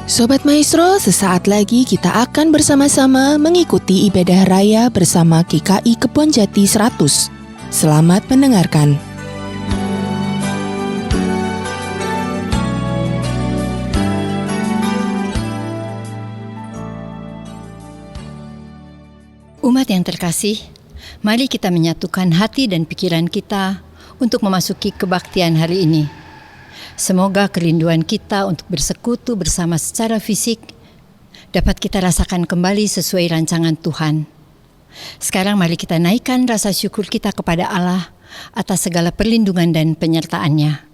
Sobat Maestro, sesaat lagi kita akan bersama-sama mengikuti ibadah raya bersama GKI Kebonjati 100. Selamat mendengarkan. Umat yang terkasih, mari kita menyatukan hati dan pikiran kita untuk memasuki kebaktian hari ini. Semoga kerinduan kita untuk bersekutu bersama secara fisik dapat kita rasakan kembali sesuai rancangan Tuhan. Sekarang mari kita naikkan rasa syukur kita kepada Allah atas segala perlindungan dan penyertaan-Nya.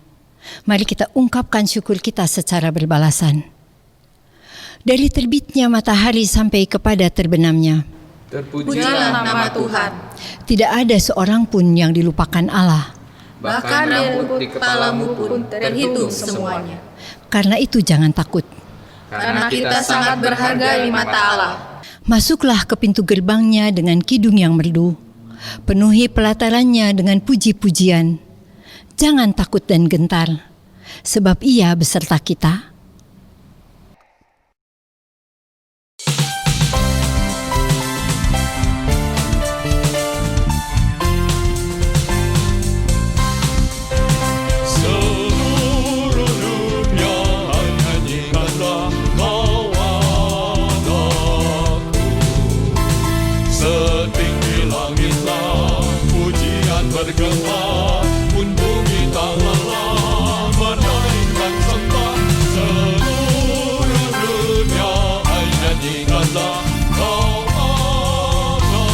Mari kita ungkapkan syukur kita secara berbalasan. Dari terbitnya matahari sampai kepada terbenamnya, terpujilah nama Tuhan. tidak ada seorang pun yang dilupakan Allah. Bahkan rambut di kepalamu pun terhitung semuanya. Karena itu jangan takut. Karena kita sangat berharga di mata Allah. Masuklah ke pintu gerbangnya dengan kidung yang merdu. Penuhi pelatarannya dengan puji-pujian. Jangan takut dan gentar, sebab Ia beserta kita. Bergema pun bumi tak lelah menaikkan sembah, seluruh dunia ai nyanyikanlah kau anakku.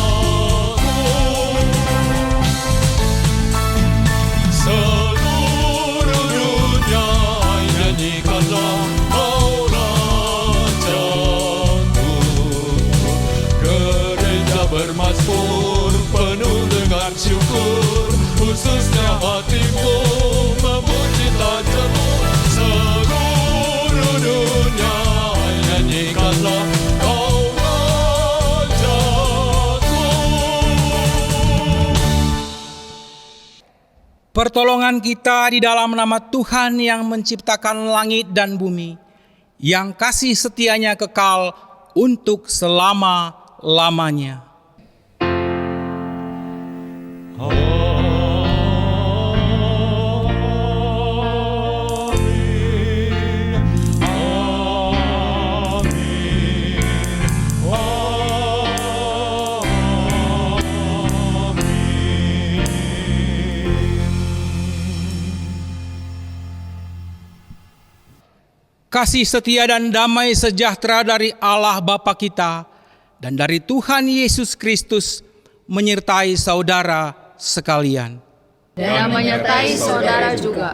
Seluruh dunia ai nyanyikanlah kau rajaku. Gereja bermazmur penuh dengan syukur, khususnya hatimu memuji tak jemu. Seluruh dunia nyanyikanlah kau rajaku. Pertolongan kita di dalam nama Tuhan yang menciptakan langit dan bumi, yang kasih setianya kekal untuk selama-lamanya. Kasih setia dan damai sejahtera dari Allah Bapa kita dan dari Tuhan Yesus Kristus menyertai saudara sekalian. Dan menyertai saudara juga.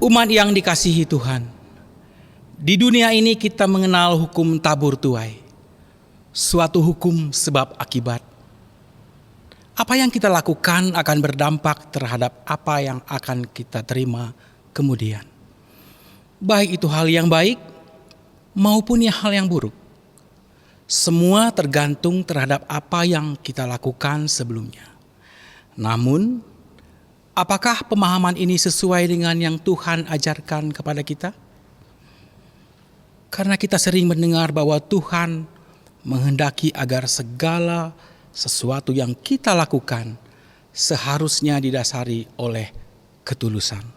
Umat yang dikasihi Tuhan, di dunia ini kita mengenal hukum tabur tuai, suatu hukum sebab akibat. Apa yang kita lakukan akan berdampak terhadap apa yang akan kita terima kemudian. Baik itu hal yang baik maupun hal yang buruk. Semua tergantung terhadap apa yang kita lakukan sebelumnya. Namun, apakah pemahaman ini sesuai dengan yang Tuhan ajarkan kepada kita? Karena kita sering mendengar bahwa Tuhan menghendaki agar segala sesuatu yang kita lakukan seharusnya didasari oleh ketulusan.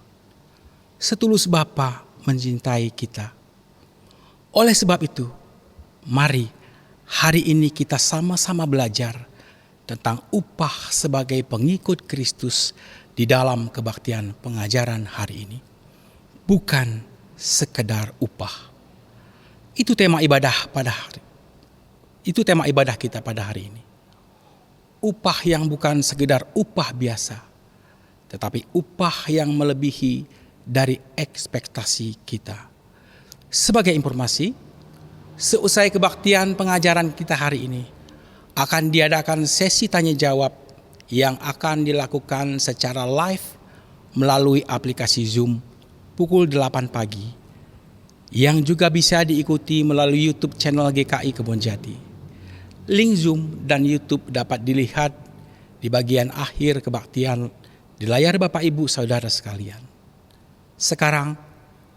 Setulus Bapa mencintai kita. Oleh sebab itu, mari hari ini kita sama-sama belajar tentang upah sebagai pengikut Kristus di dalam kebaktian pengajaran hari ini. Bukan sekedar upah. Itu tema ibadah kita pada hari ini. Upah yang bukan sekedar upah biasa, tetapi upah yang melebihi dari ekspektasi kita. Sebagai informasi, seusai kebaktian pengajaran kita hari ini, akan diadakan sesi tanya jawab yang akan dilakukan secara live melalui aplikasi Zoom pukul 8 pagi, yang juga bisa diikuti melalui YouTube channel GKI Kebonjati. Link Zoom dan YouTube dapat dilihat di bagian akhir kebaktian di layar Bapak Ibu Saudara sekalian. Sekarang,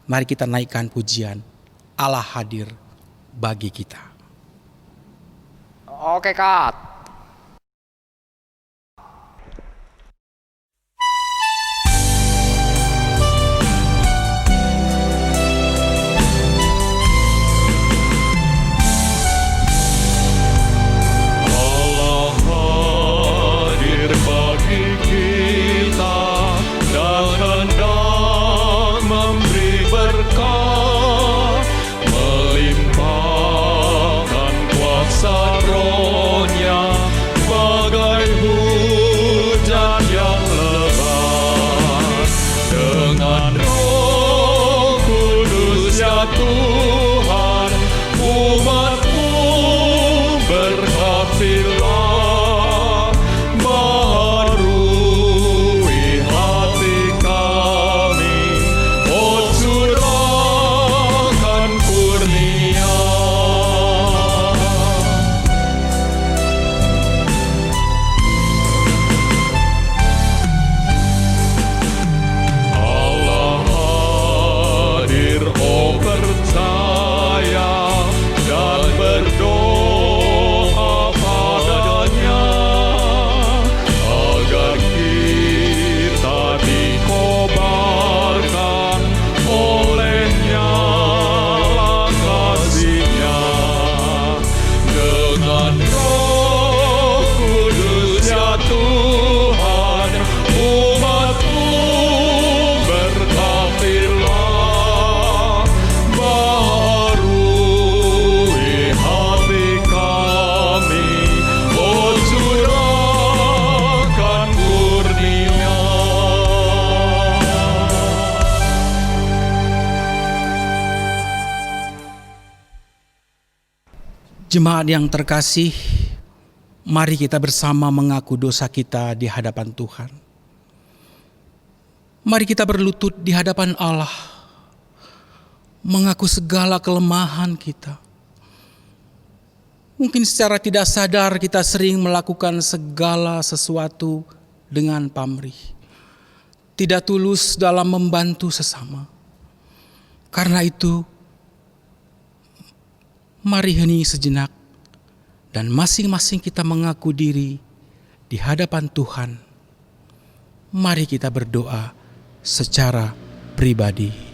mari kita naikkan pujian Allah hadir bagi kita. Oke, Kak. Allah hadir bagi kita dan hendak memberi berkah, melimpahkan kuasa Roh-Nya bagai hujan yang lebat. Dengan Roh Kudus ya Tuhan, umat-Mu berhatilah, baharui hati kami, oh curahkan kurnia. Allah hadir, oh percaya dan berdoa padanya, agar kita dikobarkan olehnya kasih-Nya. Dengan Roh Kudus ya Tuhan, umat-Mu berkatilah, baharui hati kami, oh curahkan kurnia. Jemaat yang terkasih, mari kita bersama mengaku dosa kita di hadapan Tuhan. Mari kita berlutut di hadapan Allah, mengaku segala kelemahan kita. Mungkin secara tidak sadar kita sering melakukan segala sesuatu dengan pamrih, tidak tulus dalam membantu sesama. Karena itu, mari hening sejenak dan masing-masing kita mengaku diri di hadapan Tuhan. Mari kita berdoa secara pribadi.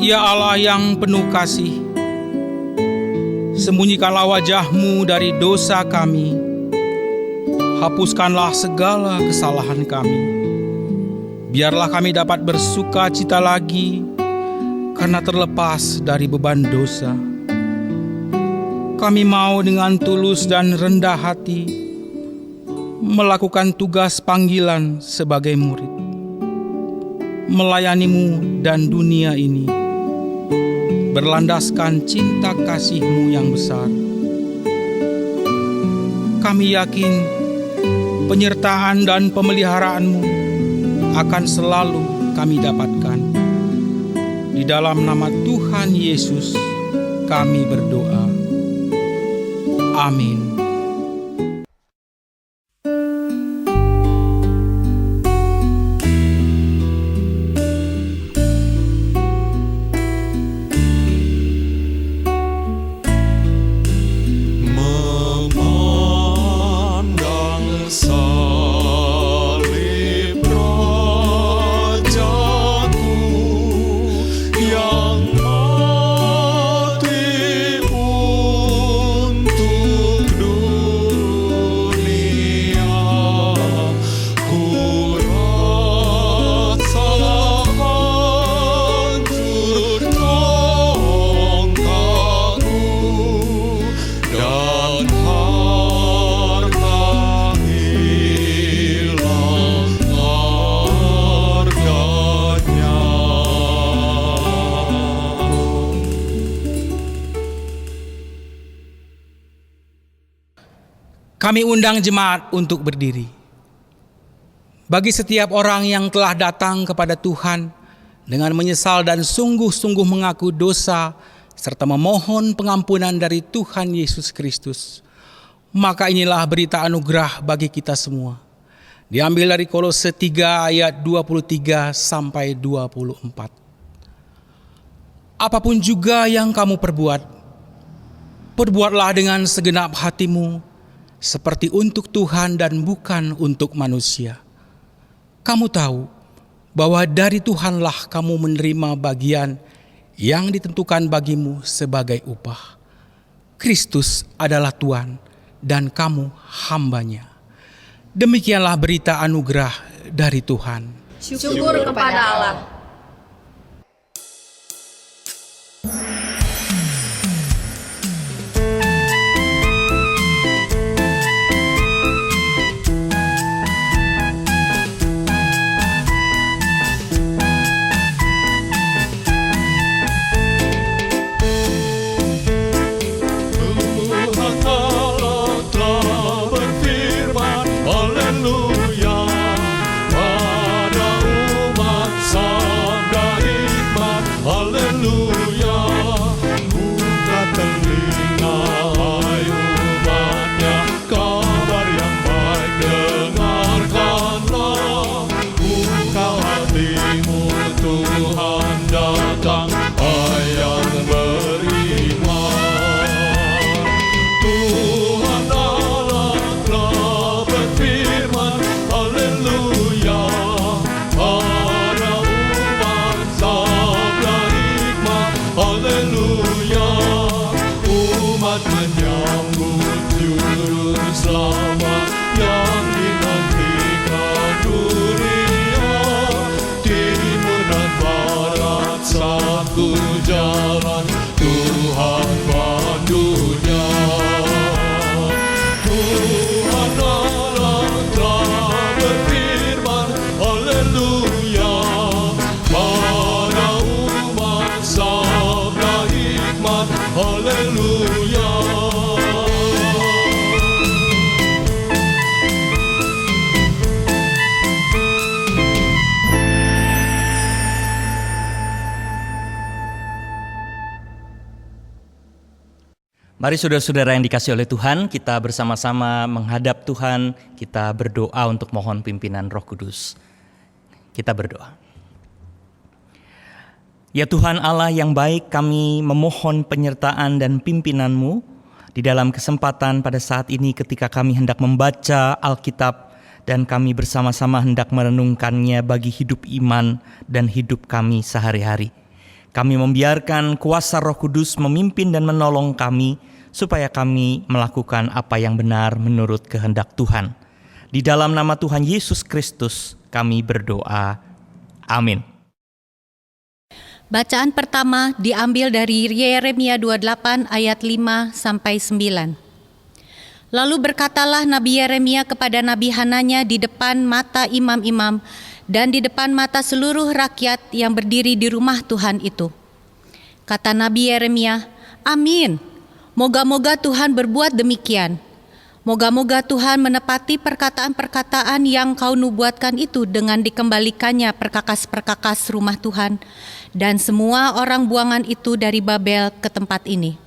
Ya Allah yang penuh kasih, sembunyikanlah wajah-Mu dari dosa kami, hapuskanlah segala kesalahan kami. Biarlah kami dapat bersuka cita lagi karena terlepas dari beban dosa. Kami mau dengan tulus dan rendah hati melakukan tugas panggilan sebagai murid, melayani-Mu dan dunia ini, berlandaskan cinta kasih-Mu yang besar. Kami yakin penyertaan dan pemeliharaan-Mu akan selalu kami dapatkan. Di dalam nama Tuhan Yesus kami berdoa. Amin. Memandang salib Rajaku yang mati untuk dunia, ku rasa hancur tongkatku dan harta hilang harganya. Kami undang jemaat untuk berdiri. Bagi setiap orang yang telah datang kepada Tuhan dengan menyesal dan sungguh-sungguh mengaku dosa serta memohon pengampunan dari Tuhan Yesus Kristus, maka inilah berita anugerah bagi kita semua. Diambil dari Kolose 3 ayat 23 sampai 24. Apapun juga yang kamu perbuat, perbuatlah dengan segenap hatimu, seperti untuk Tuhan dan bukan untuk manusia. Kamu tahu bahwa dari Tuhanlah kamu menerima bagian yang ditentukan bagimu sebagai upah. Kristus adalah Tuhan dan kamu hambanya. Demikianlah berita anugerah dari Tuhan. Syukur kepada Allah. Mari saudara-saudara yang dikasihi oleh Tuhan, kita bersama-sama menghadap Tuhan, kita berdoa untuk mohon pimpinan Roh Kudus. Kita berdoa. Ya Tuhan Allah yang baik, kami memohon penyertaan dan pimpinan-Mu di dalam kesempatan pada saat ini ketika kami hendak membaca Alkitab dan kami bersama-sama hendak merenungkannya bagi hidup iman dan hidup kami sehari-hari. Kami membiarkan kuasa Roh Kudus memimpin dan menolong kami supaya kami melakukan apa yang benar menurut kehendak Tuhan. Di dalam nama Tuhan Yesus Kristus kami berdoa. Amin. Bacaan pertama diambil dari Yeremia 28 ayat 5 sampai 9. Lalu berkatalah Nabi Yeremia kepada Nabi Hananya di depan mata imam-imam dan di depan mata seluruh rakyat yang berdiri di rumah Tuhan itu. Kata Nabi Yeremia, "Amin. Moga-moga Tuhan berbuat demikian. Moga-moga Tuhan menepati perkataan-perkataan yang kau nubuatkan itu dengan dikembalikannya perkakas-perkakas rumah Tuhan dan semua orang buangan itu dari Babel ke tempat ini.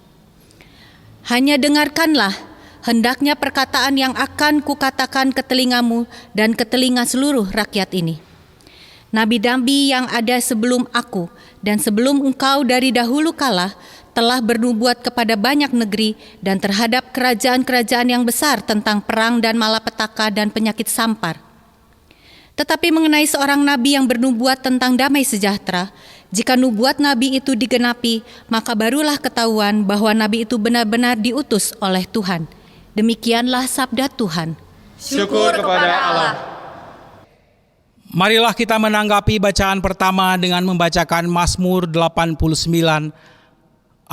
Hanya dengarkanlah, hendaknya perkataan yang akan kukatakan ke telingamu dan ke telinga seluruh rakyat ini. Nabi-nabi yang ada sebelum aku dan sebelum engkau dari dahulu kala telah bernubuat kepada banyak negeri dan terhadap kerajaan-kerajaan yang besar tentang perang dan malapetaka dan penyakit sampar. Tetapi mengenai seorang nabi yang bernubuat tentang damai sejahtera, jika nubuat nabi itu digenapi, maka barulah ketahuan bahwa nabi itu benar-benar diutus oleh Tuhan. Demikianlah sabda Tuhan." Syukur kepada Allah. Marilah kita menanggapi bacaan pertama dengan membacakan Mazmur 89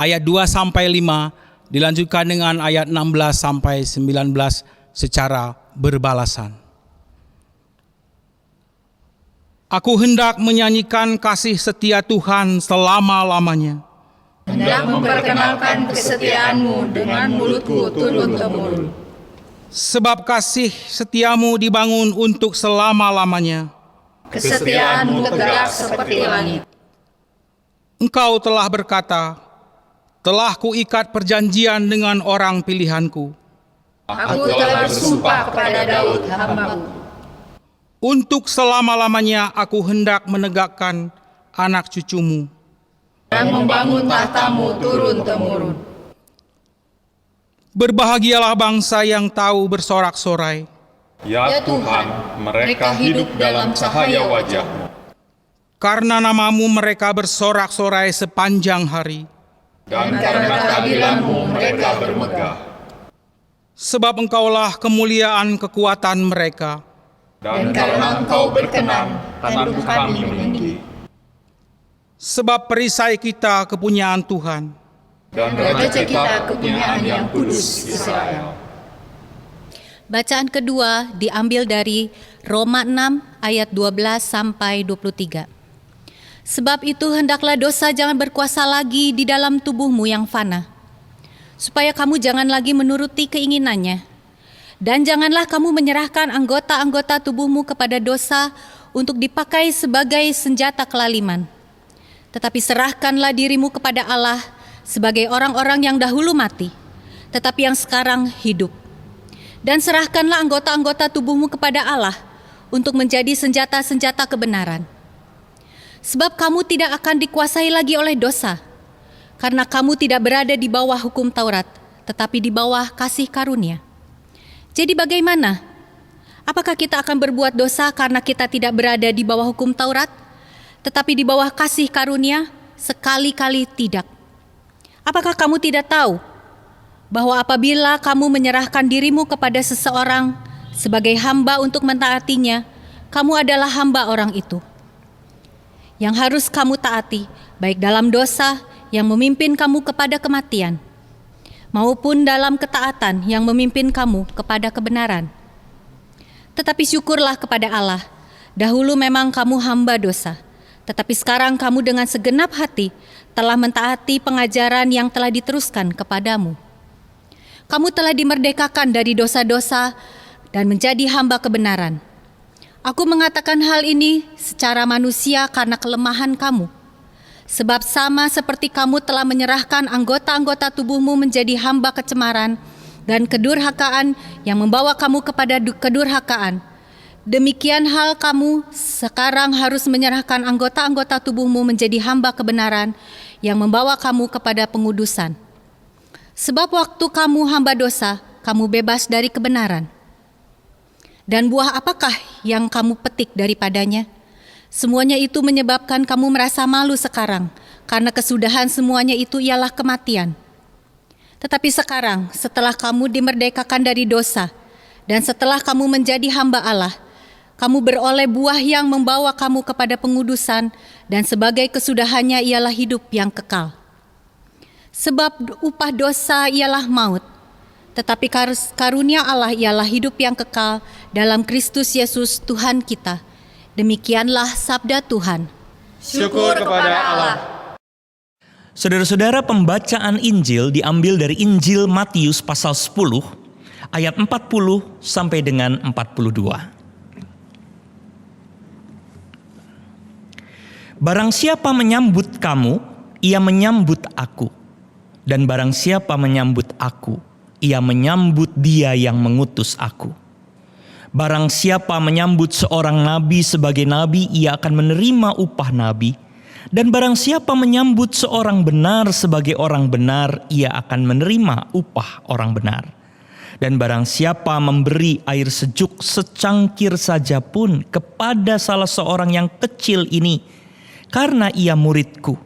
ayat 2 sampai 5 dilanjutkan dengan ayat 16 sampai 19 secara berbalasan. Aku hendak menyanyikan kasih setia Tuhan selama-lamanya. Hendak memperkenalkan kesetiaan-Mu dengan mulutku turun-temurun. Sebab kasih setiamu dibangun untuk selama-lamanya. Kesetiaan-Mu tegak seperti langit. Engkau telah berkata, telah kuikat perjanjian dengan orang pilihanku. Aku telah bersumpah kepada Daud hamba-Mu. Untuk selama-lamanya aku hendak menegakkan anak cucumu. Dan membangun tahta-Mu turun-temurun. Berbahagialah bangsa yang tahu bersorak-sorai. Ya Tuhan, mereka hidup dalam cahaya wajah-Mu. Karena namamu mereka bersorak-sorai sepanjang hari. Dan karena keadilan-Mu mereka bermegah. Sebab engkaulah kemuliaan kekuatan mereka. Dan karena Engkau berkenan, tanduk kami meninggi. Sebab perisai kita kepunyaan Tuhan. Dan raja kita kepunyaan yang kudus Israel. Bacaan kedua diambil dari Roma 6 ayat 12 sampai 23. Sebab itu hendaklah dosa jangan berkuasa lagi di dalam tubuhmu yang fana, supaya kamu jangan lagi menuruti keinginannya. Dan janganlah kamu menyerahkan anggota-anggota tubuhmu kepada dosa untuk dipakai sebagai senjata kelaliman. Tetapi serahkanlah dirimu kepada Allah sebagai orang-orang yang dahulu mati, tetapi yang sekarang hidup. Dan serahkanlah anggota-anggota tubuhmu kepada Allah untuk menjadi senjata-senjata kebenaran. Sebab kamu tidak akan dikuasai lagi oleh dosa, karena kamu tidak berada di bawah hukum Taurat, tetapi di bawah kasih karunia. Jadi bagaimana? Apakah kita akan berbuat dosa karena kita tidak berada di bawah hukum Taurat, tetapi di bawah kasih karunia? Sekali-kali tidak. Apakah kamu tidak tahu bahwa apabila kamu menyerahkan dirimu kepada seseorang sebagai hamba untuk mentaatinya, kamu adalah hamba orang itu, yang harus kamu taati, baik dalam dosa yang memimpin kamu kepada kematian, maupun dalam ketaatan yang memimpin kamu kepada kebenaran. Tetapi syukurlah kepada Allah, dahulu memang kamu hamba dosa, tetapi sekarang kamu dengan segenap hati telah mentaati pengajaran yang telah diteruskan kepadamu. Kamu telah dimerdekakan dari dosa-dosa dan menjadi hamba kebenaran. Aku mengatakan hal ini secara manusia karena kelemahan kamu. Sebab sama seperti kamu telah menyerahkan anggota-anggota tubuhmu menjadi hamba kecemaran dan kedurhakaan yang membawa kamu kepada kedurhakaan, demikian hal kamu sekarang harus menyerahkan anggota-anggota tubuhmu menjadi hamba kebenaran yang membawa kamu kepada pengudusan. Sebab waktu kamu hamba dosa, kamu bebas dari kebenaran. Dan buah apakah yang kamu petik daripadanya? Semuanya itu menyebabkan kamu merasa malu sekarang, karena kesudahan semuanya itu ialah kematian. Tetapi sekarang, setelah kamu dimerdekakan dari dosa, dan setelah kamu menjadi hamba Allah, kamu beroleh buah yang membawa kamu kepada pengudusan, dan sebagai kesudahannya ialah hidup yang kekal. Sebab upah dosa ialah maut, tetapi karunia Allah ialah hidup yang kekal dalam Kristus Yesus Tuhan kita. Demikianlah sabda Tuhan. Syukur kepada Allah. Saudara-saudara, pembacaan Injil diambil dari Injil Matius pasal 10 ayat 40 sampai dengan 42. Barang siapa menyambut kamu, ia menyambut aku. Dan barang siapa menyambut aku, ia menyambut dia yang mengutus aku. Barang siapa menyambut seorang nabi sebagai nabi, ia akan menerima upah nabi. Dan barang siapa menyambut seorang benar sebagai orang benar, ia akan menerima upah orang benar. Dan barang siapa memberi air sejuk secangkir saja pun kepada salah seorang yang kecil ini, karena ia muridku,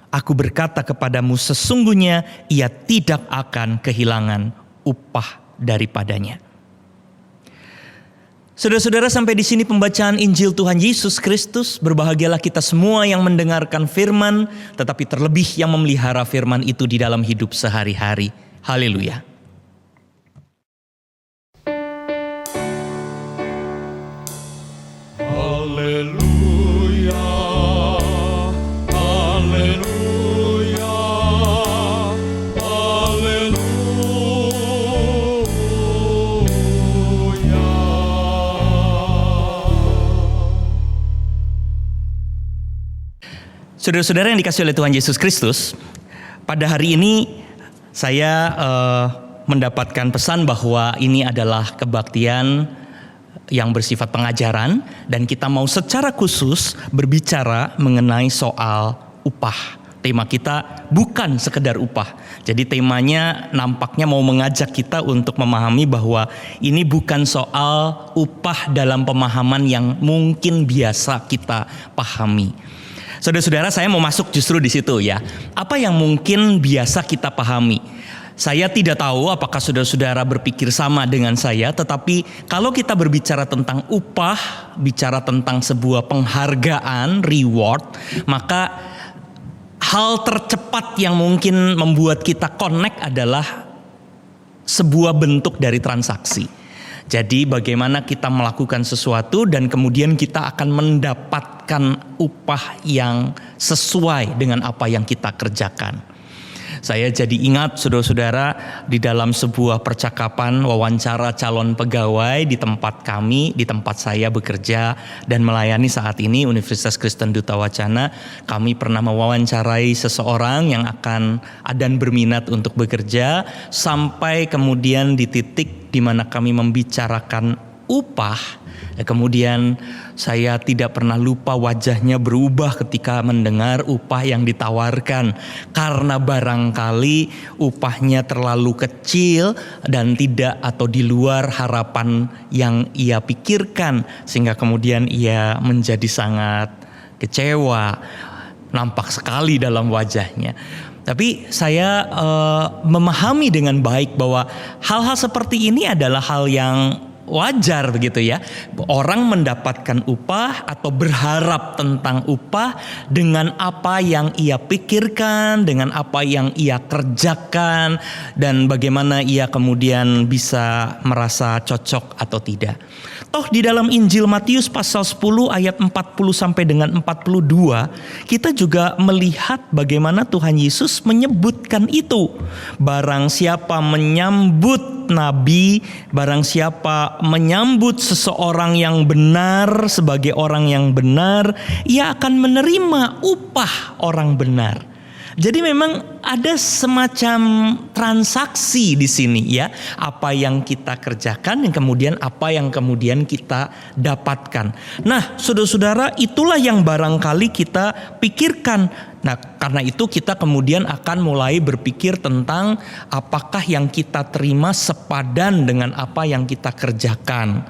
aku berkata kepadamu, sesungguhnya ia tidak akan kehilangan upah daripadanya. Saudara-saudara, sampai di sini pembacaan Injil Tuhan Yesus Kristus. Berbahagialah kita semua yang mendengarkan firman, tetapi terlebih yang memelihara firman itu di dalam hidup sehari-hari. Haleluya. Haleluya, haleluya, haleluya. Saudara-saudara yang dikasihi oleh Tuhan Yesus Kristus, pada hari ini saya mendapatkan pesan bahwa ini adalah kebaktian yang bersifat pengajaran dan kita mau secara khusus berbicara mengenai soal upah. Tema kita bukan sekedar upah. Jadi temanya nampaknya mau mengajak kita untuk memahami bahwa ini bukan soal upah dalam pemahaman yang mungkin biasa kita pahami. Saudara-saudara, saya mau masuk justru di situ ya. Apa yang mungkin biasa kita pahami? Saya tidak tahu apakah saudara-saudara berpikir sama dengan saya, tetapi kalau kita berbicara tentang upah, bicara tentang sebuah penghargaan, reward, maka hal tercepat yang mungkin membuat kita connect adalah sebuah bentuk dari transaksi. Jadi bagaimana kita melakukan sesuatu dan kemudian kita akan mendapatkan upah yang sesuai dengan apa yang kita kerjakan. Saya jadi ingat saudara-saudara di dalam sebuah percakapan wawancara calon pegawai di tempat kami, di tempat saya bekerja dan melayani saat ini Universitas Kristen Duta Wacana. Kami pernah mewawancarai seseorang yang akan dan berminat untuk bekerja sampai kemudian di titik di mana kami membicarakan upah. Kemudian saya tidak pernah lupa wajahnya berubah ketika mendengar upah yang ditawarkan, karena barangkali upahnya terlalu kecil dan tidak atau di luar harapan yang ia pikirkan, sehingga kemudian ia menjadi sangat kecewa. Nampak sekali dalam wajahnya. Tapi saya memahami dengan baik bahwa hal-hal seperti ini adalah hal yang wajar begitu ya. Orang mendapatkan upah atau berharap tentang upah dengan apa yang ia pikirkan, dengan apa yang ia kerjakan, dan bagaimana ia kemudian bisa merasa cocok atau tidak. Toh di dalam Injil Matius pasal 10 ayat 40 sampai dengan 42, kita juga melihat bagaimana Tuhan Yesus menyebutkan itu. Barang siapa menyambut nabi, barang siapa menyambut seseorang yang benar sebagai orang yang benar, ia akan menerima upah orang benar. Jadi memang ada semacam transaksi di sini ya, apa yang kita kerjakan yang kemudian apa yang kemudian kita dapatkan. Nah, saudara-saudara, itulah yang barangkali kita pikirkan. Nah, karena itu kita kemudian akan mulai berpikir tentang apakah yang kita terima sepadan dengan apa yang kita kerjakan.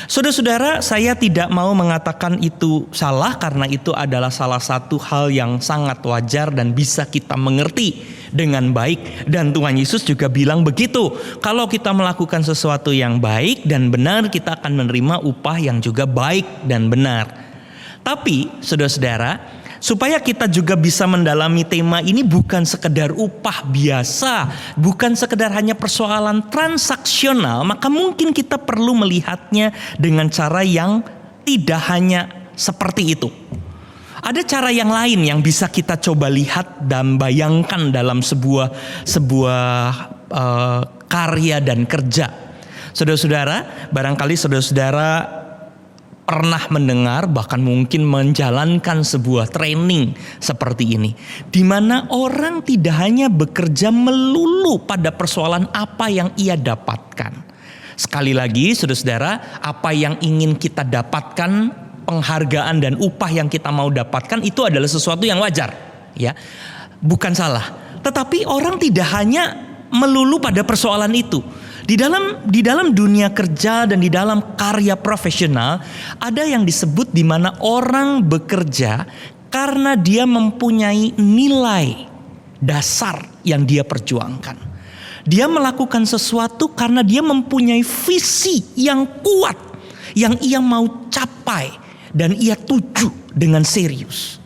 Saudara-saudara, saya tidak mau mengatakan itu salah karena itu adalah salah satu hal yang sangat wajar dan bisa kita mengerti dengan baik. Dan Tuhan Yesus juga bilang begitu. Kalau kita melakukan sesuatu yang baik dan benar, kita akan menerima upah yang juga baik dan benar. Tapi saudara-saudara, supaya kita juga bisa mendalami tema ini bukan sekedar upah biasa, bukan sekedar hanya persoalan transaksional, maka mungkin kita perlu melihatnya dengan cara yang tidak hanya seperti itu. Ada cara yang lain yang bisa kita coba lihat dan bayangkan dalam sebuah karya dan kerja. Saudara-saudara, barangkali saudara-saudara pernah mendengar bahkan mungkin menjalankan sebuah training seperti ini, di mana orang tidak hanya bekerja melulu pada persoalan apa yang ia dapatkan. Sekali lagi saudara-saudara, apa yang ingin kita dapatkan, penghargaan dan upah yang kita mau dapatkan itu adalah sesuatu yang wajar ya, bukan salah. Tetapi orang tidak hanya melulu pada persoalan itu. Di dalam dunia kerja dan di dalam karya profesional ada yang disebut di mana orang bekerja karena dia mempunyai nilai dasar yang dia perjuangkan. Dia melakukan sesuatu karena dia mempunyai visi yang kuat yang ia mau capai dan ia tuju dengan serius.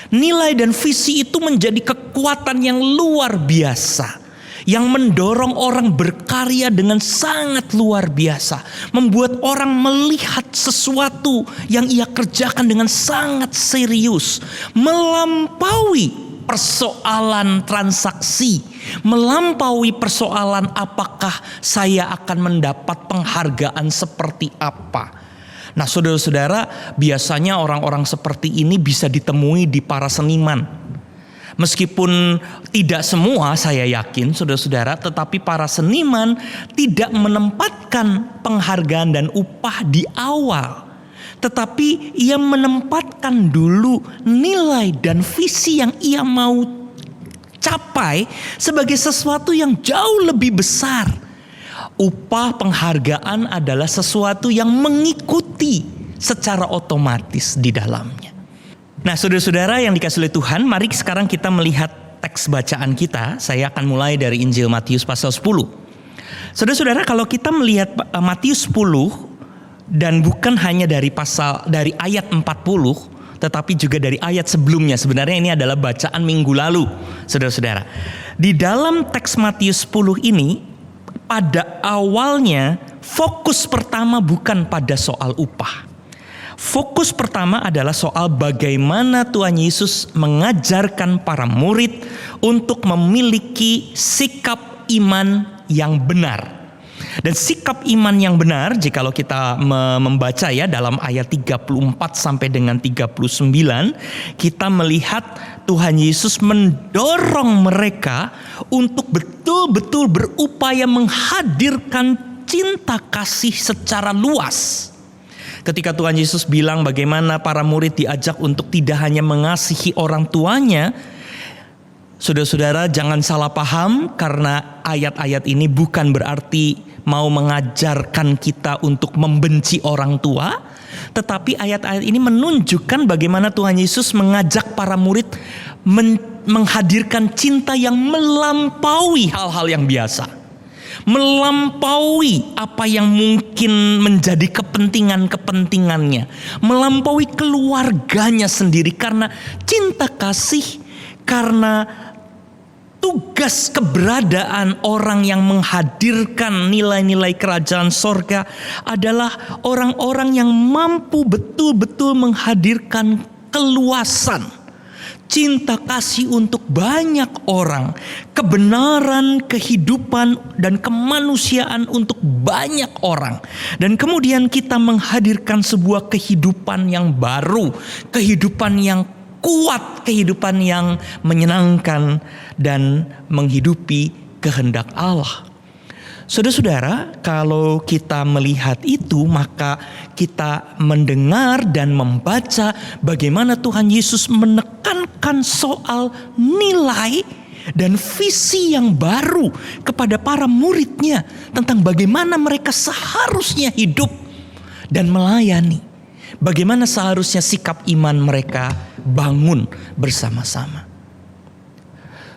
Nilai dan visi itu menjadi kekuatan yang luar biasa, yang mendorong orang berkarya dengan sangat luar biasa, membuat orang melihat sesuatu yang ia kerjakan dengan sangat serius, melampaui persoalan transaksi, melampaui persoalan apakah saya akan mendapat penghargaan seperti apa. Nah, saudara-saudara, biasanya orang-orang seperti ini bisa ditemui di para seniman. Meskipun tidak semua, saya yakin saudara-saudara, tetapi para seniman tidak menempatkan penghargaan dan upah di awal, tetapi ia menempatkan dulu nilai dan visi yang ia mau capai sebagai sesuatu yang jauh lebih besar. Upah penghargaan adalah sesuatu yang mengikuti secara otomatis di dalamnya. Nah, saudara-saudara yang dikasihi oleh Tuhan, mari sekarang kita melihat teks bacaan kita. Saya akan mulai dari Injil Matius pasal 10. Saudara-saudara, kalau kita melihat Matius 10 dan bukan hanya dari ayat 40, tetapi juga dari ayat sebelumnya. Sebenarnya ini adalah bacaan minggu lalu, saudara-saudara. Di dalam teks Matius 10 ini, pada awalnya fokus pertama bukan pada soal upah. Fokus pertama adalah soal bagaimana Tuhan Yesus mengajarkan para murid untuk memiliki sikap iman yang benar. Dan sikap iman yang benar, jikalau kita membaca ya dalam ayat 34 sampai dengan 39, kita melihat Tuhan Yesus mendorong mereka untuk betul-betul berupaya menghadirkan cinta kasih secara luas. Ketika Tuhan Yesus bilang bagaimana para murid diajak untuk tidak hanya mengasihi orang tuanya, saudara-saudara jangan salah paham, karena ayat-ayat ini bukan berarti mau mengajarkan kita untuk membenci orang tua, tetapi ayat-ayat ini menunjukkan bagaimana Tuhan Yesus mengajak para murid menghadirkan cinta yang melampaui hal-hal yang biasa, melampaui apa yang mungkin menjadi kepentingannya, melampaui keluarganya sendiri, karena cinta kasih, karena tugas keberadaan orang yang menghadirkan nilai-nilai kerajaan sorga adalah orang-orang yang mampu betul-betul menghadirkan keluasan cinta kasih untuk banyak orang, kebenaran, kehidupan, dan kemanusiaan untuk banyak orang. Dan kemudian kita menghadirkan sebuah kehidupan yang baru, kehidupan yang kuat, kehidupan yang menyenangkan dan menghidupi kehendak Allah. Saudara-saudara, kalau kita melihat itu, maka kita mendengar dan membaca bagaimana Tuhan Yesus menekankan soal nilai dan visi yang baru kepada para muridnya tentang bagaimana mereka seharusnya hidup dan melayani. Bagaimana seharusnya sikap iman mereka bangun bersama-sama.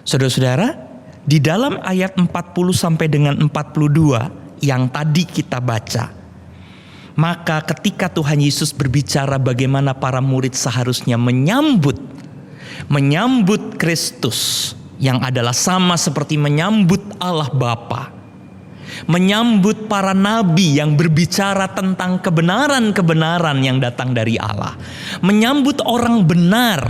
Saudara-saudara, di dalam ayat 40 sampai dengan 42 yang tadi kita baca, maka ketika Tuhan Yesus berbicara bagaimana para murid seharusnya menyambut Kristus yang adalah sama seperti menyambut Allah Bapa, menyambut para nabi yang berbicara tentang kebenaran-kebenaran yang datang dari Allah, menyambut orang benar,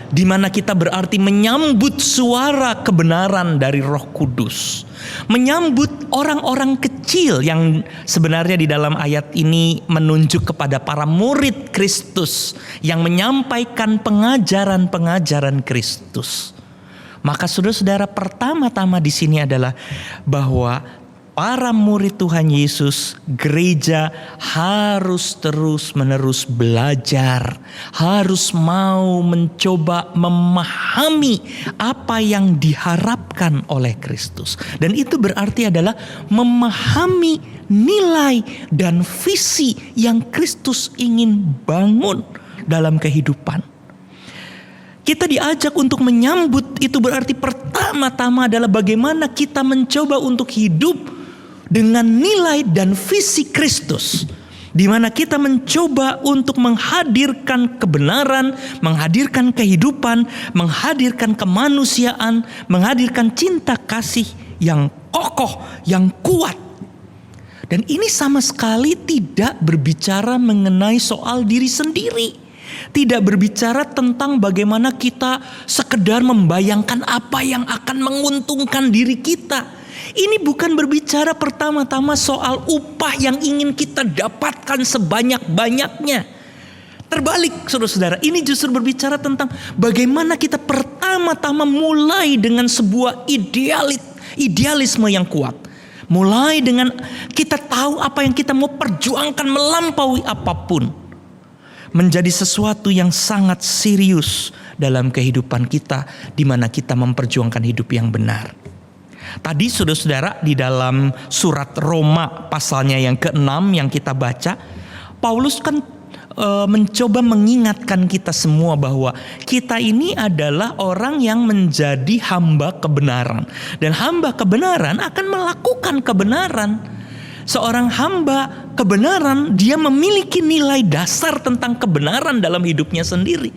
di mana kita berarti menyambut suara kebenaran dari Roh Kudus, menyambut orang-orang kecil yang sebenarnya di dalam ayat ini menunjuk kepada para murid Kristus yang menyampaikan pengajaran-pengajaran Kristus. Maka saudara-saudara, pertama-tama di sini adalah bahwa para murid Tuhan Yesus, gereja harus terus-menerus belajar, harus mau mencoba memahami apa yang diharapkan oleh Kristus. Dan itu berarti adalah memahami nilai dan visi yang Kristus ingin bangun dalam kehidupan. Kita diajak untuk menyambut, itu berarti pertama-tama adalah bagaimana kita mencoba untuk hidup dengan nilai dan visi Kristus, di mana kita mencoba untuk menghadirkan kebenaran, menghadirkan kehidupan, menghadirkan kemanusiaan, menghadirkan cinta kasih yang kokoh, yang kuat. Dan ini sama sekali tidak berbicara mengenai soal diri sendiri, tidak berbicara tentang bagaimana kita sekedar membayangkan apa yang akan menguntungkan diri kita. Ini bukan berbicara pertama-tama soal upah yang ingin kita dapatkan sebanyak-banyaknya. Terbalik, saudara-saudara, ini justru berbicara tentang bagaimana kita pertama-tama mulai dengan sebuah idealisme yang kuat. Mulai dengan kita tahu apa yang kita mau perjuangkan melampaui apapun. Menjadi sesuatu yang sangat serius dalam kehidupan kita, di mana kita memperjuangkan hidup yang benar. Tadi saudara-saudara di dalam surat Roma pasalnya yang ke-6 yang kita baca, Paulus kan mencoba mengingatkan kita semua bahwa kita ini adalah orang yang menjadi hamba kebenaran. Dan hamba kebenaran akan melakukan kebenaran. Seorang hamba kebenaran, dia memiliki nilai dasar tentang kebenaran dalam hidupnya sendiri.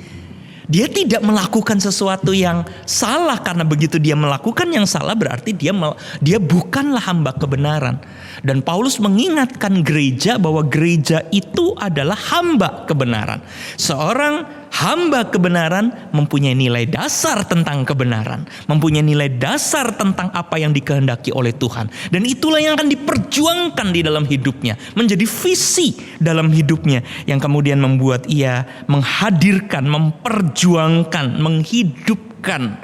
Dia tidak melakukan sesuatu yang salah, karena begitu dia melakukan yang salah berarti dia bukanlah hamba kebenaran. Dan Paulus mengingatkan gereja bahwa gereja itu adalah hamba kebenaran. Seorang hamba kebenaran mempunyai nilai dasar tentang kebenaran, mempunyai nilai dasar tentang apa yang dikehendaki oleh Tuhan. Dan itulah yang akan diperjuangkan di dalam hidupnya, menjadi visi dalam hidupnya yang kemudian membuat ia menghadirkan, memperjuangkan, menghidupkan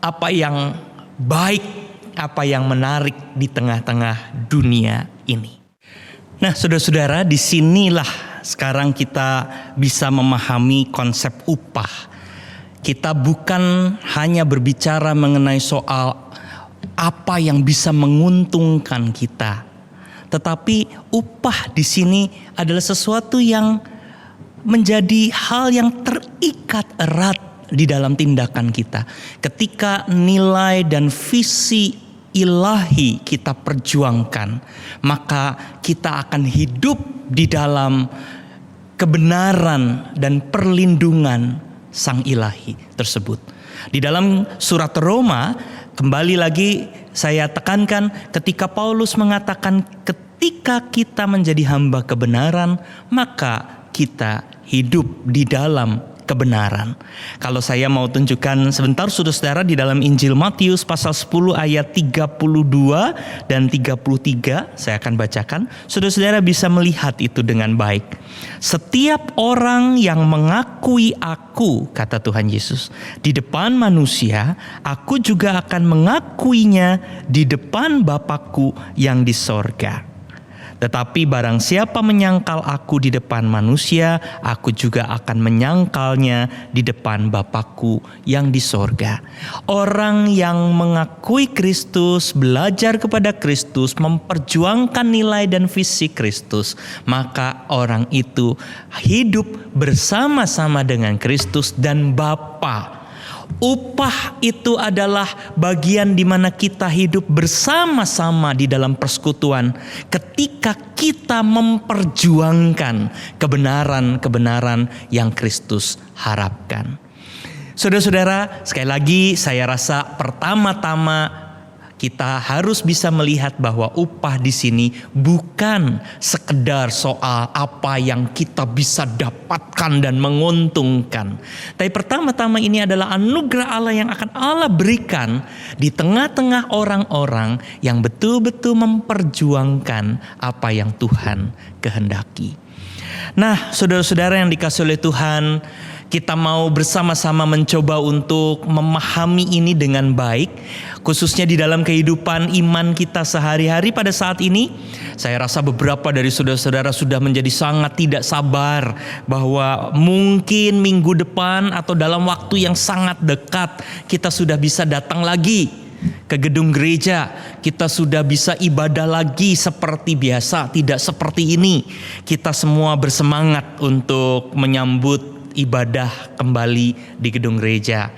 apa yang baik, apa yang menarik di tengah-tengah dunia ini. Nah, saudara-saudara, disinilah sekarang kita bisa memahami konsep upah. Kita bukan hanya berbicara mengenai soal apa yang bisa menguntungkan kita, tetapi upah di sini adalah sesuatu yang menjadi hal yang terikat erat di dalam tindakan kita. Ketika nilai dan visi ilahi kita perjuangkan, maka kita akan hidup di dalam kebenaran dan perlindungan Sang Ilahi tersebut. Di dalam surat Roma, kembali lagi saya tekankan, ketika Paulus mengatakan ketika kita menjadi hamba kebenaran, maka kita hidup di dalam kebenaran. Kalau saya mau tunjukkan sebentar saudara-saudara di dalam Injil Matius pasal 10 ayat 32 dan 33, saya akan bacakan. Saudara-saudara bisa melihat itu dengan baik. Setiap orang yang mengakui aku, kata Tuhan Yesus, di depan manusia, aku juga akan mengakuinya di depan Bapakku yang di sorga. Tetapi barang siapa menyangkal aku di depan manusia, aku juga akan menyangkalnya di depan Bapakku yang di sorga. Orang yang mengakui Kristus, belajar kepada Kristus, memperjuangkan nilai dan visi Kristus, maka orang itu hidup bersama-sama dengan Kristus dan Bapa. Upah itu adalah bagian di mana kita hidup bersama-sama di dalam persekutuan ketika kita memperjuangkan kebenaran-kebenaran yang Kristus harapkan. Saudara-saudara, sekali lagi saya rasa pertama-tama kita harus bisa melihat bahwa upah di sini bukan sekedar soal apa yang kita bisa dapatkan dan menguntungkan. Tapi pertama-tama ini adalah anugerah Allah yang akan Allah berikan di tengah-tengah orang-orang yang betul-betul memperjuangkan apa yang Tuhan kehendaki. Nah, saudara-saudara yang dikasihi oleh Tuhan, kita mau bersama-sama mencoba untuk memahami ini dengan baik, khususnya di dalam kehidupan iman kita sehari-hari pada saat ini. Saya rasa beberapa dari saudara-saudara sudah menjadi sangat tidak sabar bahwa mungkin minggu depan atau dalam waktu yang sangat dekat kita sudah bisa datang lagi ke gedung gereja. Kita sudah bisa ibadah lagi seperti biasa, tidak seperti ini. Kita semua bersemangat untuk menyambut ibadah kembali di gedung gereja.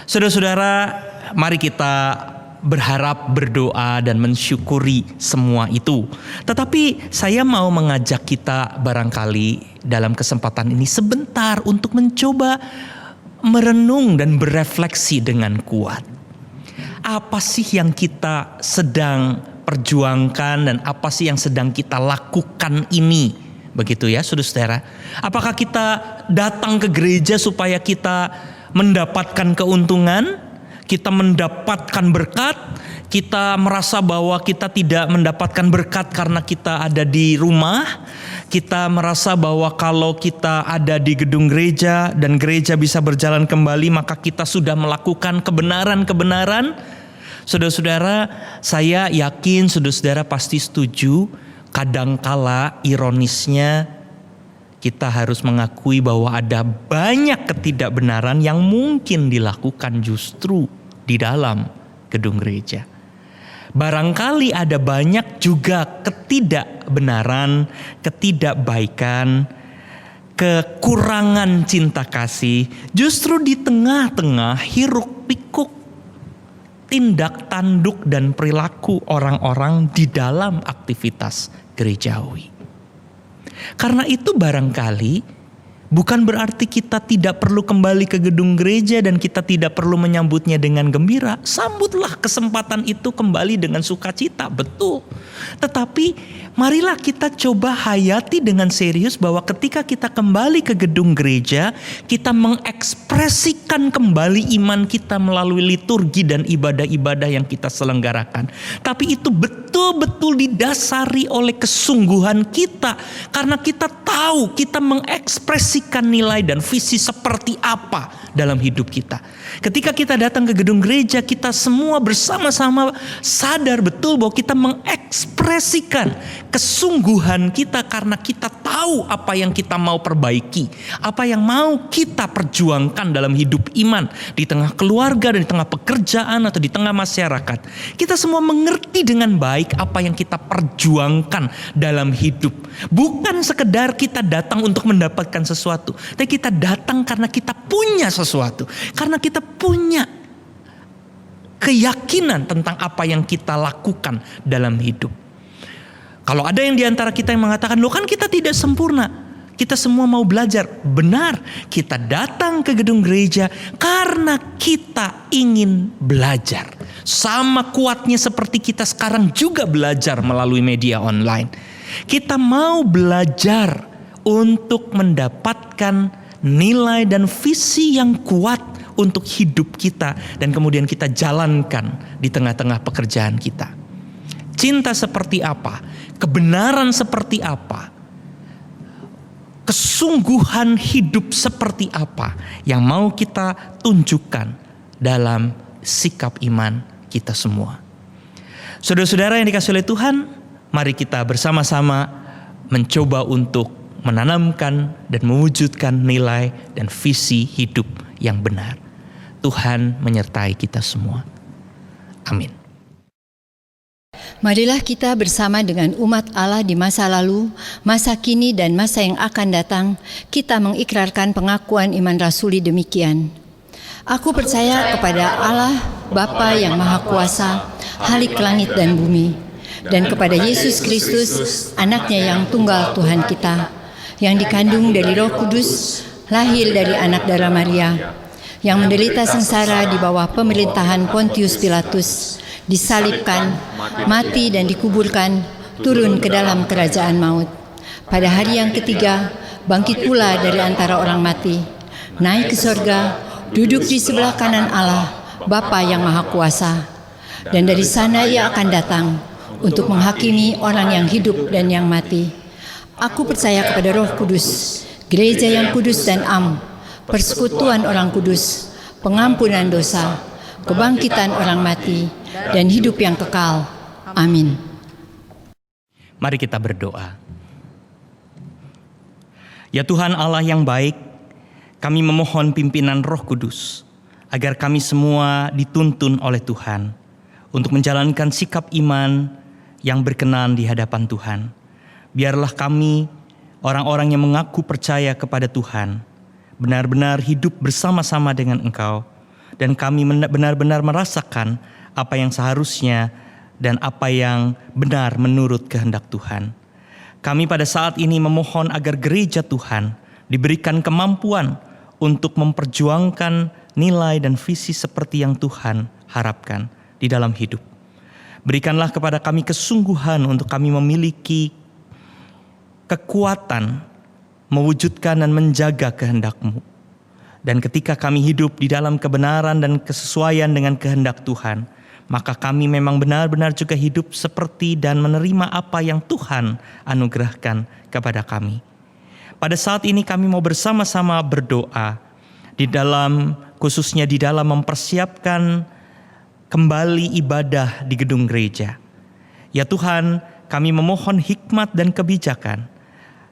Saudara-saudara, mari kita berharap, berdoa dan mensyukuri semua itu. Tetapi saya mau mengajak kita barangkali dalam kesempatan ini sebentar untuk mencoba merenung dan berefleksi dengan kuat. Apa sih yang kita sedang perjuangkan dan apa sih yang sedang kita lakukan ini? Begitu ya saudara-saudara. Apakah kita datang ke gereja supaya kita mendapatkan keuntungan, kita mendapatkan berkat, Kita merasa bahwa kita tidak mendapatkan berkat karena kita ada di rumah. Kita merasa bahwa kalau kita ada di gedung gereja dan gereja bisa berjalan kembali, maka kita sudah melakukan kebenaran-kebenaran. Saudara-saudara, saya yakin saudara-saudara pasti setuju. Kadangkala ironisnya kita harus mengakui bahwa ada banyak ketidakbenaran yang mungkin dilakukan justru di dalam gedung gereja. Barangkali ada banyak juga ketidakbenaran, ketidakbaikan, kekurangan cinta kasih justru di tengah-tengah hiruk pikuk tindak tanduk dan perilaku orang-orang di dalam aktivitas gerejawi. Karena itu barangkali bukan berarti kita tidak perlu kembali ke gedung gereja dan kita tidak perlu menyambutnya dengan gembira. Sambutlah kesempatan itu kembali dengan sukacita, betul. Tetapi marilah kita coba hayati dengan serius bahwa ketika kita kembali ke gedung gereja, kita mengekspresikan kembali iman kita melalui liturgi dan ibadah-ibadah yang kita selenggarakan. Tapi itu betul-betul didasari oleh kesungguhan kita. Karena kita tahu kita mengekspresikan nilai dan visi seperti apa dalam hidup kita. Ketika kita datang ke gedung gereja, kita semua bersama-sama sadar betul bahwa kita mengekspresikan kesungguhan kita karena kita tahu apa yang kita mau perbaiki, apa yang mau kita perjuangkan dalam hidup iman di tengah keluarga dan di tengah pekerjaan atau di tengah masyarakat. Kita semua mengerti dengan baik apa yang kita perjuangkan dalam hidup. Bukan sekedar kita datang untuk mendapatkan sesuatu, tapi kita datang karena kita punya sesuatu, karena kita punya keyakinan tentang apa yang kita lakukan dalam hidup. Kalau ada yang diantara kita yang mengatakan, loh kan kita tidak sempurna, kita semua mau belajar. Benar, kita datang ke gedung gereja karena kita ingin belajar. Sama kuatnya seperti kita sekarang juga belajar melalui media online. Kita mau belajar untuk mendapatkan nilai dan visi yang kuat untuk hidup kita dan kemudian kita jalankan di tengah-tengah pekerjaan kita. Cinta seperti apa? Kebenaran seperti apa? Kesungguhan hidup seperti apa yang mau kita tunjukkan dalam sikap iman kita semua. Saudara-saudara yang dikasihi oleh Tuhan, mari kita bersama-sama mencoba untuk menanamkan dan mewujudkan nilai dan visi hidup yang benar. Tuhan menyertai kita semua. Amin. Marilah kita bersama dengan umat Allah di masa lalu, masa kini dan masa yang akan datang, kita mengikrarkan pengakuan iman rasuli demikian. Aku percaya kepada Allah, Bapa yang Maha Kuasa, Halik langit dan bumi, dan kepada Yesus Kristus, anaknya yang tunggal Tuhan kita, yang dikandung dari Roh Kudus, lahir dari anak darah Maria, yang menderita sengsara di bawah pemerintahan Pontius Pilatus, disalibkan, mati dan dikuburkan, turun ke dalam kerajaan maut. Pada hari yang ketiga, bangkit pula dari antara orang mati, naik ke sorga, duduk di sebelah kanan Allah, Bapa yang Maha Kuasa. Dan dari sana ia akan datang untuk menghakimi orang yang hidup dan yang mati. Aku percaya kepada Roh Kudus, gereja yang kudus dan am, persekutuan orang kudus, pengampunan dosa, kebangkitan orang mati, dan hidup yang kekal. Amin. Mari kita berdoa. Ya Tuhan Allah yang baik, kami memohon pimpinan Roh Kudus agar kami semua dituntun oleh Tuhan untuk menjalankan sikap iman yang berkenan di hadapan Tuhan. Biarlah kami, orang-orang yang mengaku percaya kepada Tuhan, benar-benar hidup bersama-sama dengan Engkau, dan kami benar-benar merasakan apa yang seharusnya dan apa yang benar menurut kehendak Tuhan. Kami pada saat ini memohon agar gereja Tuhan diberikan kemampuan untuk memperjuangkan nilai dan visi seperti yang Tuhan harapkan di dalam hidup. Berikanlah kepada kami kesungguhan untuk kami memiliki kekuatan mewujudkan dan menjaga kehendak-Mu. Dan ketika kami hidup di dalam kebenaran dan kesesuaian dengan kehendak Tuhan, maka kami memang benar-benar juga hidup seperti dan menerima apa yang Tuhan anugerahkan kepada kami. Pada saat ini kami mau bersama-sama berdoa khususnya di dalam mempersiapkan kembali ibadah di gedung gereja. Ya Tuhan, kami memohon hikmat dan kebijakan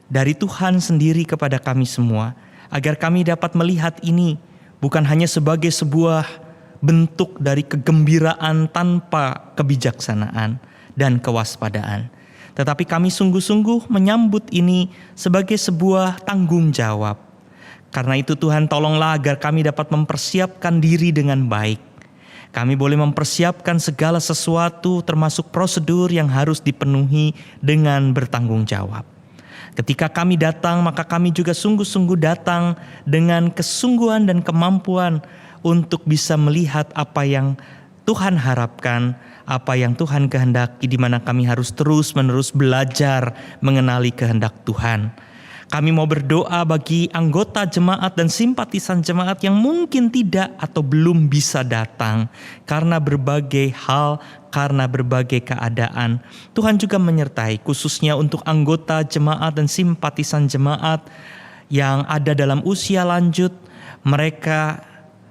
dari Tuhan sendiri kepada kami semua, agar kami dapat melihat ini bukan hanya sebagai sebuah bentuk dari kegembiraan tanpa kebijaksanaan dan kewaspadaan, tetapi kami sungguh-sungguh menyambut ini sebagai sebuah tanggung jawab. Karena itu Tuhan, tolonglah agar kami dapat mempersiapkan diri dengan baik. Kami boleh mempersiapkan segala sesuatu termasuk prosedur yang harus dipenuhi dengan bertanggung jawab. Ketika kami datang, maka kami juga sungguh-sungguh datang dengan kesungguhan dan kemampuan untuk bisa melihat apa yang Tuhan harapkan, apa yang Tuhan kehendaki, di mana kami harus terus-menerus belajar mengenali kehendak Tuhan. Kami mau berdoa bagi anggota jemaat dan simpatisan jemaat yang mungkin tidak atau belum bisa datang karena berbagai hal, karena berbagai keadaan. Tuhan juga menyertai khususnya untuk anggota jemaat dan simpatisan jemaat yang ada dalam usia lanjut, mereka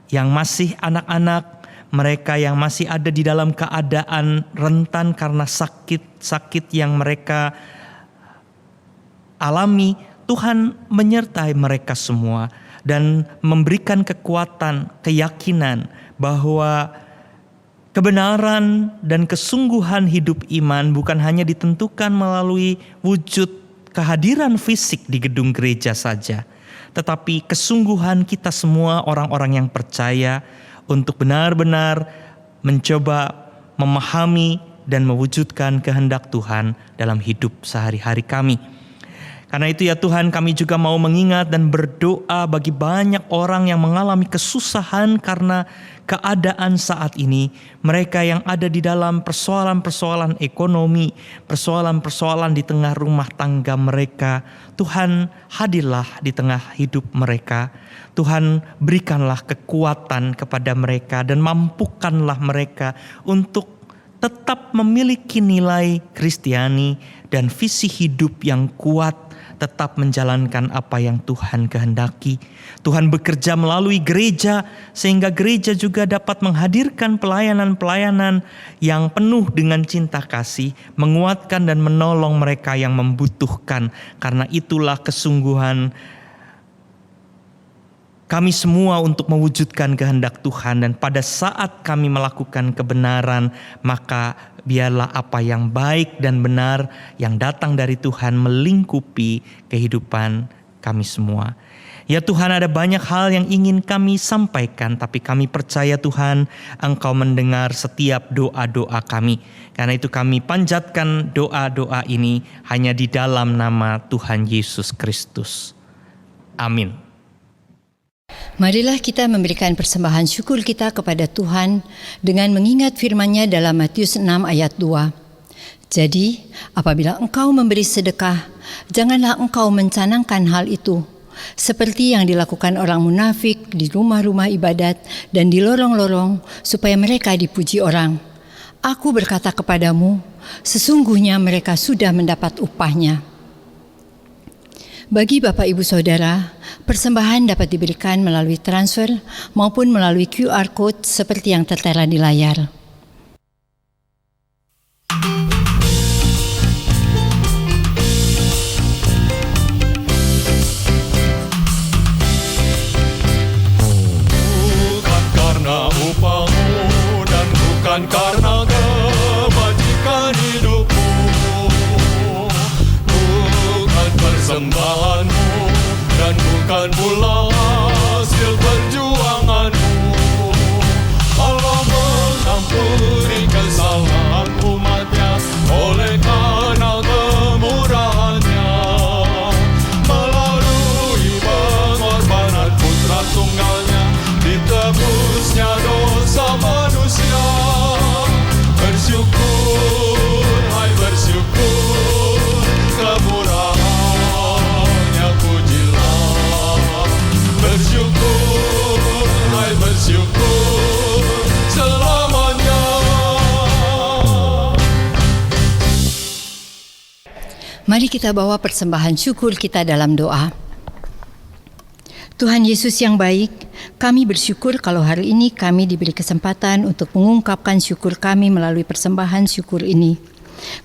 yang masih anak-anak, mereka yang masih ada di dalam keadaan rentan karena sakit yang mereka alami. Tuhan menyertai mereka semua dan memberikan kekuatan, keyakinan bahwa kebenaran dan kesungguhan hidup iman bukan hanya ditentukan melalui wujud kehadiran fisik di gedung gereja saja, tetapi kesungguhan kita semua orang-orang yang percaya untuk benar-benar mencoba memahami dan mewujudkan kehendak Tuhan dalam hidup sehari-hari kami. Karena itu ya Tuhan, kami juga mau mengingat dan berdoa bagi banyak orang yang mengalami kesusahan karena keadaan saat ini. Mereka yang ada di dalam persoalan-persoalan ekonomi, persoalan-persoalan di tengah rumah tangga mereka. Tuhan, hadirlah di tengah hidup mereka. Tuhan, berikanlah kekuatan kepada mereka dan mampukanlah mereka untuk tetap memiliki nilai Kristiani dan visi hidup yang kuat, tetap menjalankan apa yang Tuhan kehendaki. Tuhan bekerja melalui gereja sehingga gereja juga dapat menghadirkan pelayanan-pelayanan yang penuh dengan cinta kasih, menguatkan dan menolong mereka yang membutuhkan. Karena itulah kesungguhan kami semua untuk mewujudkan kehendak Tuhan, dan pada saat kami melakukan kebenaran, maka biarlah apa yang baik dan benar yang datang dari Tuhan melingkupi kehidupan kami semua. Ya Tuhan, ada banyak hal yang ingin kami sampaikan, tapi kami percaya Tuhan, Engkau mendengar setiap doa-doa kami. Karena itu kami panjatkan doa-doa ini hanya di dalam nama Tuhan Yesus Kristus. Amin. Marilah kita memberikan persembahan syukur kita kepada Tuhan dengan mengingat firman-Nya dalam Matius 6 ayat 2. Jadi, apabila engkau memberi sedekah, janganlah engkau mencanangkan hal itu, seperti yang dilakukan orang munafik di rumah-rumah ibadat dan di lorong-lorong, supaya mereka dipuji orang. Aku berkata kepadamu, sesungguhnya mereka sudah mendapat upahnya. Bagi Bapak Ibu Saudara, persembahan dapat diberikan melalui transfer maupun melalui QR Code seperti yang tertera di layar. Bukan karena upahmu dan bukan karena kebajikan hidupmu, bukan persembahanmu dan bukan pula hasil perjuanganmu. Allah mengampuni kesalahan umatnya oleh karena kemurahannya, melalui pengorbanan putra tunggalnya ditebusnya dosa manusia. Mari kita bawa persembahan syukur kita dalam doa. Tuhan Yesus yang baik, kami bersyukur kalau hari ini kami diberi kesempatan untuk mengungkapkan syukur kami melalui persembahan syukur ini.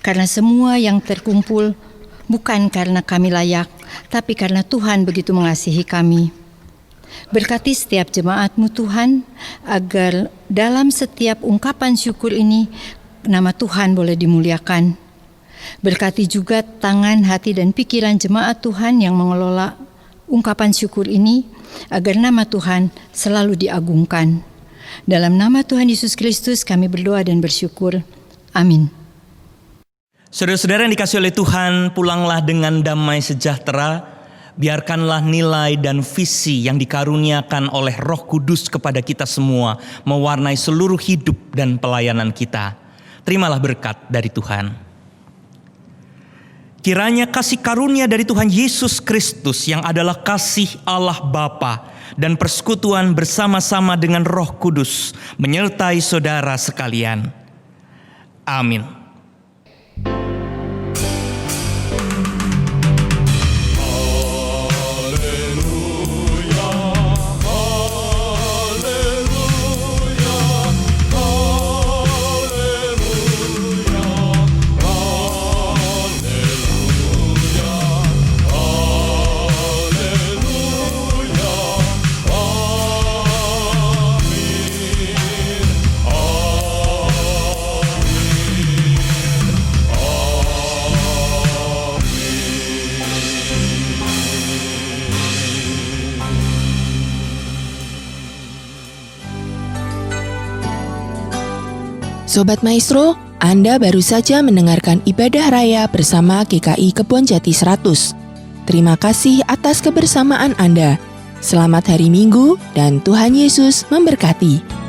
Karena semua yang terkumpul bukan karena kami layak, tapi karena Tuhan begitu mengasihi kami. Berkati setiap jemaat-Mu Tuhan, agar dalam setiap ungkapan syukur ini, nama Tuhan boleh dimuliakan. Berkati juga tangan, hati, dan pikiran jemaat Tuhan yang mengelola ungkapan syukur ini, agar nama Tuhan selalu diagungkan. Dalam nama Tuhan Yesus Kristus kami berdoa dan bersyukur. Amin. Saudara-saudara yang dikasihi oleh Tuhan, pulanglah dengan damai sejahtera. Biarkanlah nilai dan visi yang dikaruniakan oleh Roh Kudus kepada kita semua mewarnai seluruh hidup dan pelayanan kita. Terimalah berkat dari Tuhan. Kiranya kasih karunia dari Tuhan Yesus Kristus yang adalah kasih Allah Bapa dan persekutuan bersama-sama dengan Roh Kudus menyertai saudara sekalian. Amin. Sobat Maestro, Anda baru saja mendengarkan ibadah raya bersama GKI Kebonjati 100. Terima kasih atas kebersamaan Anda. Selamat hari Minggu dan Tuhan Yesus memberkati.